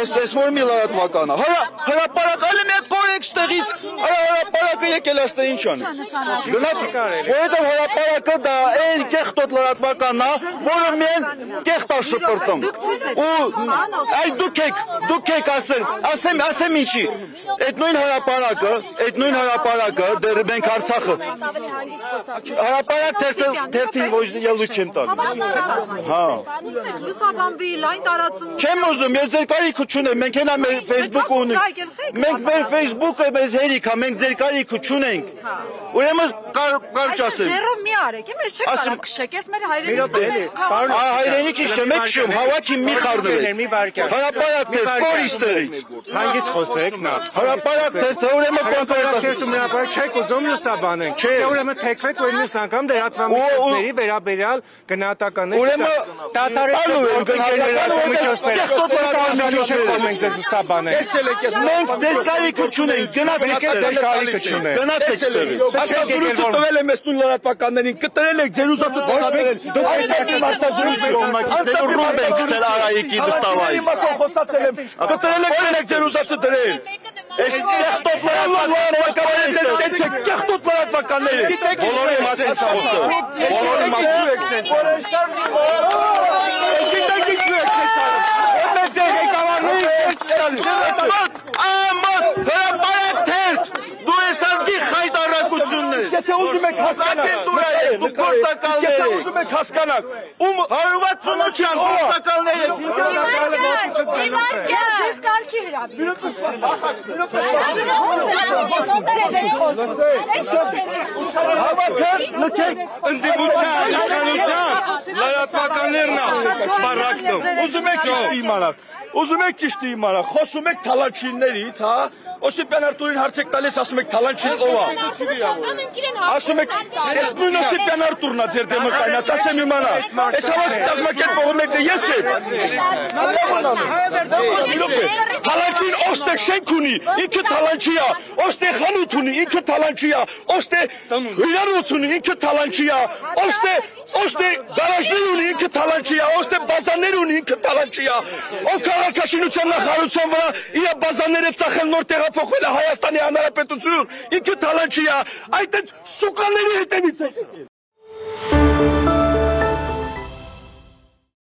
Ես որ մի լրատվական է։ Հրապարակալը մի հատ կորեք ստեղից։ Հրապարակը եկել է ստե ինչ անի։ Գնաց, որովհետև հրապարակը դա այն կեղտոտ լրատվականն է, որը միայն կեղտ է շպրտում։ Ու այ դուք եք ասեմ ինչի։ Այդ նույն հրապարակը դեռ մենք Արցախը հրապարակ թերթի ոչ ելույթ չեմ տալու։ Հա։ Լուսաբանվի լայն տարածում։ Չեմ ուզում, ես ձեր կարիքը չունեմ, մենք հենա մեր Facebook-ը ունենք։ Մենք մեր Facebook-ը մեզ հերիք է, մենք ձեր կարիքը չունենք։ Ուրեմն կարճ ասեմ։ Ձեռով մի արեք, ես չեք կարող քշեք, ես մեր հայրենիք։ Հայրենիքի շմեք շում, հավաքի մի խառնվեք։ Հրապարակ թերթ, կորի ստեղից։ Հանգիստ խոսեք նա։ Հրապարակ թերթը ուրեմն հրապարակ չեք ուզում լուսաբանենք։ Չէ, ուրեմն թեքվեք ու մյուս անգամ լրատվամիջոցների վերաբերյալ գնահատականներ։ Ուրեմն դատարկ մենք ձեզ լուսաբանենք։ Մենք դեր կարիքը չունենք, գնացեք ստեղից։ Հարցազրույցը տվել եմ ես նույն լրատվականներին, կտրել եք ձեր ուզածը տվել։ Դուք այսօր հարցազրույց կողմնակիցները ռումբ ենք գցել Արայիկի դստավայի։ Կտրել եք ձեր ուզածը դրել։ Այս կեղտոտ լրատվականները կեղտոտ լրատվականները։ Բոլորի մասին խոսքը։ Բոլորի Եթե ուզում եք հասկանալ, հարվածությունության գործակալներ եք։ Ես կարգի հրավիրեք։ Հավաքը լքեք ընդդիմության, իշխանության, լրատվականներն է բարակտում։ Ուզում եք ճիշտ իմանալ, խոսում եք թալանչիններից, հա, Օսիպյան Արտուրին հարցեք տալիս, ասում եք թալանչին ով է։ Ասում եք, ես նույն Օսիպյան Արտուրն է ձեր դեմը կայնած, ասեմ իմանալ։ Ես հավաք կազմակերպողում եք ես եմ։ Թալանչին ոստե շենք ունի, ինքը թալանչի է, ոստե խանութ ունի, ինքը թալանչի է, ոստե հյուրանոց ունի, ինքը թալանչի է, ոստե գարաժներ ունի, ինքը թալանչի է, ոստե բազաներ ունի, ինքը թալանչի է, ով քաղաքաշինության նախարարության վրա իր բազաները ծախել նոր տեղափոխվել է Հայաստանի Հանրապետություն, ինքը թալանչի է, այդ սուկաների հետևից է։